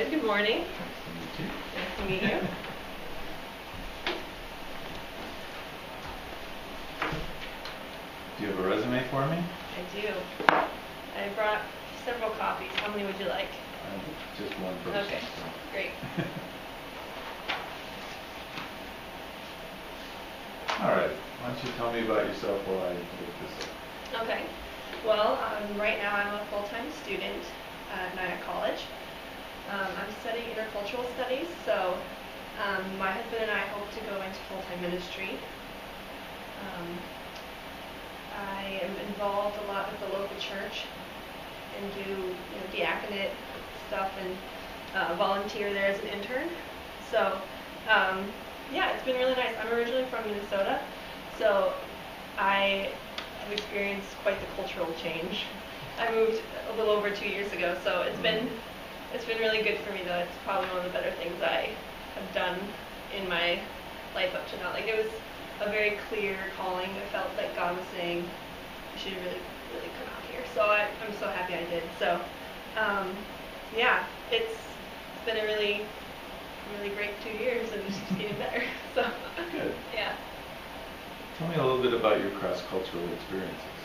Good. Good morning. Nice to meet you. Do you have a resume for me? I do. I brought several copies. How many would you like? Just one person. Okay, So. great. All right. Why don't you tell me about yourself while I look this up? Okay. Well, right now I'm a full-time student at Nyack College. I'm studying intercultural studies, so my husband and I hope to go into full-time ministry. I am involved a lot with the local church and do diaconate stuff and volunteer there as an intern. So yeah, it's been really nice. I'm originally from Minnesota, so I have experienced quite the cultural change. I moved a little over 2 years ago, so it's been really good for me though. It's probably one of the better things I have done in my life up to now. Like, it was a very clear calling. I felt like God was saying, you should really, really come out here. So I'm so happy I did. So yeah, it's been a really, really great 2 years, and it's just getting better. So good. Yeah. Tell me a little bit about your cross-cultural experiences.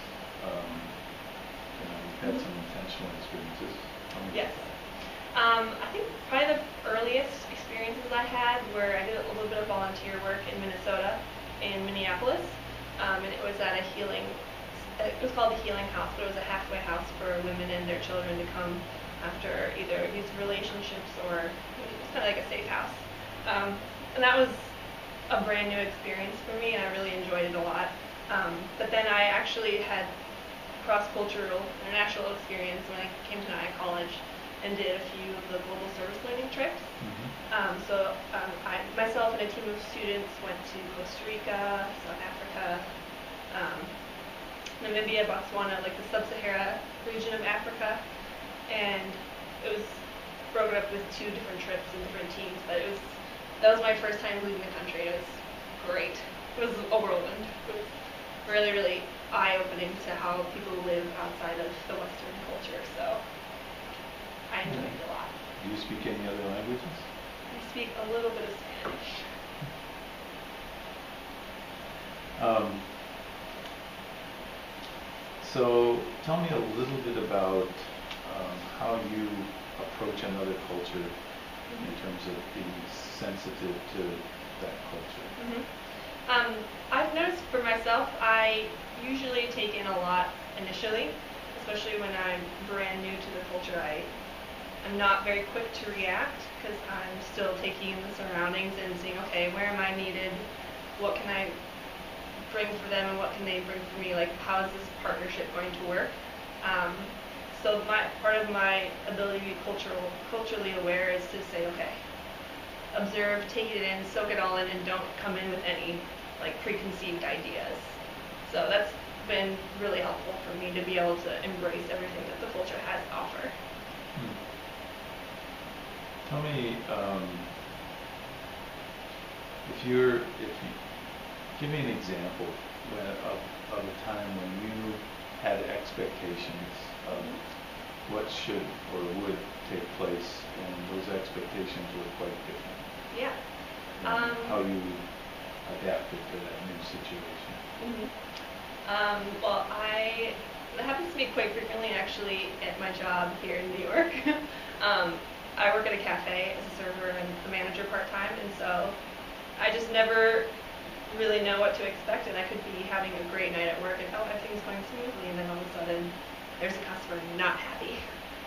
You've had some intentional experiences. Yes. I think probably the earliest experiences I had were I did a little bit of volunteer work in Minnesota, in Minneapolis, and it was at a healing, it was called the Healing House, but it was a halfway house for women and their children to come after either these relationships or it was kind of like a safe house. And that was a brand new experience for me, and I really enjoyed it a lot. But then I actually had cross-cultural international experience when I came to Nyack College and did a few of the global service learning trips. I myself and a team of students went to Costa Rica, South Africa, Namibia, Botswana, like the sub-Sahara region of Africa, and it was broken up with 2 different trips and different teams. But that was my first time leaving the country. It was great. It was a whirlwind. It was really, really eye-opening to how people live outside of the Western culture. So I enjoyed it a lot. Do you speak any other languages? I speak a little bit of Spanish. So tell me a little bit about how you approach another culture in terms of being sensitive to that culture. I've noticed for myself, I usually take in a lot initially, especially when I'm brand new to the culture. I'm not very quick to react because I'm still taking in the surroundings and seeing, okay, where am I needed? What can I bring for them and what can they bring for me? Like, how is this partnership going to work? So part of my ability to be culturally aware is to say, okay, observe, take it in, soak it all in, and don't come in with any preconceived ideas. So that's been really helpful for me to be able to embrace everything that the culture has to offer. Tell me, give me an example of a time when you had expectations of what should or would take place, and those expectations were quite different. Yeah. How you adapted to that new situation. Well, it happens to me quite frequently actually at my job here in New York. I work at a cafe as a server and a manager part-time, and so I just never really know what to expect, and I could be having a great night at work and everything's going smoothly, and then all of a sudden there's a customer not happy.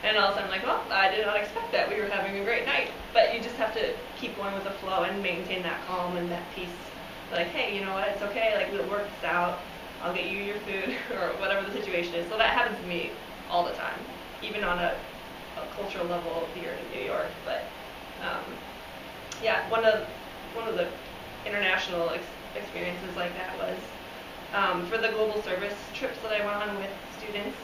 And all of a sudden I'm like, well, I did not expect that. We were having a great night. But you just have to keep going with the flow and maintain that calm and that peace. Like, hey, you know what, it's okay, we'll work this out. I'll get you your food or whatever the situation is. So that happens to me all the time, even on a cultural level here in New York. But yeah, one of the international experiences like that was for the global service trips that I went on with students.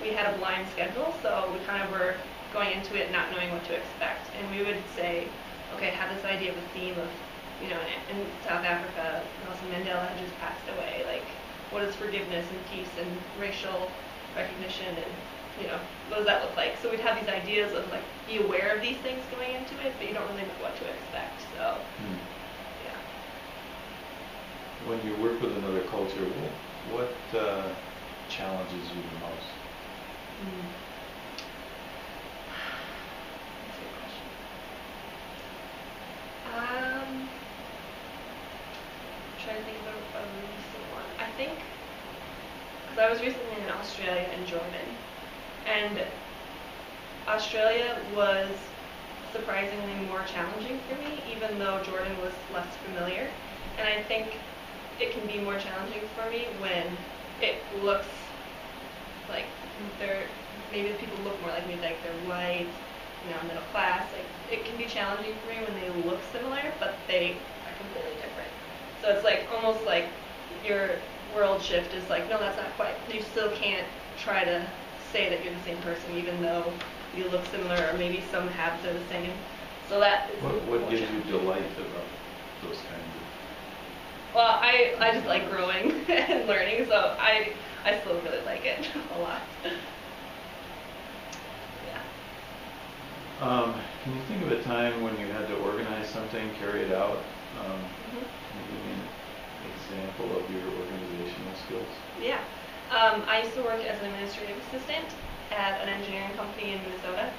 We had a blind schedule, so we kind of were going into it not knowing what to expect. And we would say, okay, have this idea of a theme of, in South Africa, Nelson Mandela had just passed away. Like, what is forgiveness and peace and racial recognition? And what does that look like? So we'd have these ideas of like, be aware of these things going into it, but you don't really know what to expect. So, yeah. When you work with another culture, what challenges you the most? That's a good question. I'm trying to think of a recent one. I think, because I was recently in Australia and Jordan, and Australia was surprisingly more challenging for me, even though Jordan was less familiar. And I think it can be more challenging for me when it looks like maybe the people look more like me, like they're white, middle class. Like, it can be challenging for me when they look similar, but they are completely different. So it's like almost like your world shift is like, no, that's not quite. You still can't try to say that you're the same person, even though you look similar, or maybe some habits are the same. So that is what gives you delight about those kinds of? Well, I just like growing and learning, so I still really like it a lot. Yeah. Can you think of a time when you had to organize something, carry it out? Can you give me an example of your organizational skills? Yeah. I used to work as an administrative assistant at an engineering company in Minnesota,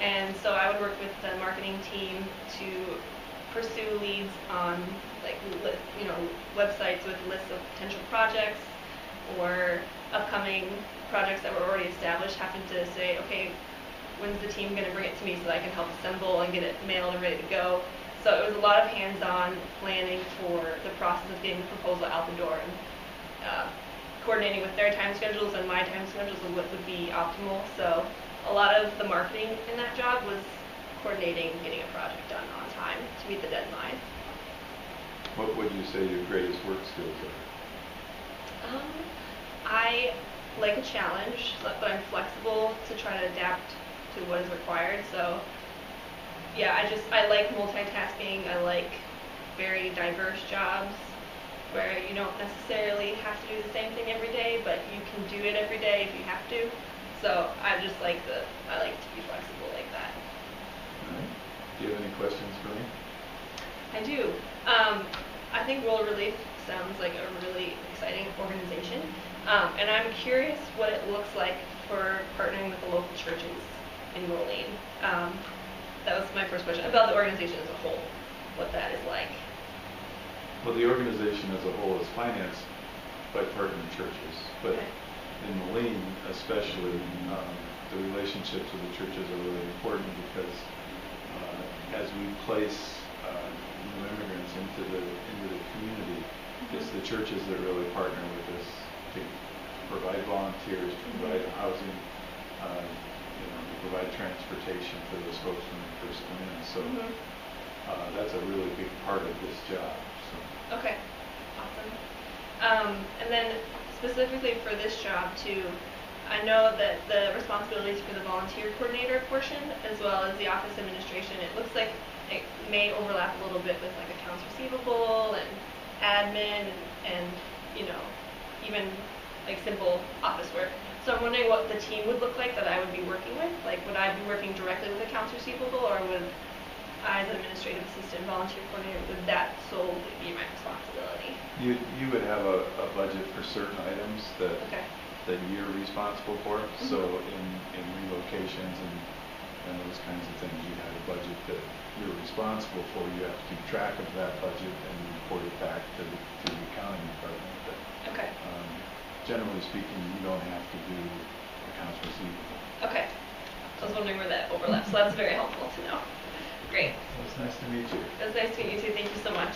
and so I would work with the marketing team to pursue leads on websites with lists of potential projects or upcoming projects that were already established, having to say, okay, when's the team going to bring it to me so that I can help assemble and get it mailed and ready to go. So it was a lot of hands-on planning for the process of getting the proposal out the door, and coordinating with their time schedules and my time schedules of what would be optimal. So a lot of the marketing in that job was coordinating and getting a project done on time to meet the deadline. What would you say your greatest work skills are? I like a challenge, but I'm flexible to try to adapt to what is required. So yeah, I like multitasking. I like very diverse jobs where you don't necessarily have to do the same thing every day, but you can do it every day if you have to. So I like to be flexible like that. All right. Do you have any questions for me? I do. I think World Relief sounds like a really exciting organization, and I'm curious what it looks like for partnering with the local churches in Moline. That was my first question about the organization as a whole, what that is like. Well, the organization as a whole is financed by partner churches, but in Moline especially, the relationships with the churches are really important because as we place new immigrants into the community, it's the churches that really partner with us to provide volunteers, to provide housing, to provide transportation for those folks when they first come in. So that's a really big part of this job. So. Okay, awesome. And then specifically for this job too, I know that the responsibilities for the volunteer coordinator portion as well as the office administration, it looks like it may overlap a little bit with like accounts receivable and admin and even like simple office work. So I'm wondering what the team would look like that I would be working with. Like, would I be working directly with accounts receivable, or would I, as an administrative assistant, volunteer coordinator, would that solely be my responsibility? You would have a budget for certain items that you're responsible for. So in relocations and those kinds of things, you have a budget that you're responsible for. You have to keep track of that budget and report it back to the accounting department. But, generally speaking, you don't have to do accounts receivable. Okay. I was wondering where that overlaps, so that's very helpful to know. Great. Well, it's nice to meet you. It was nice to meet you too. Thank you so much.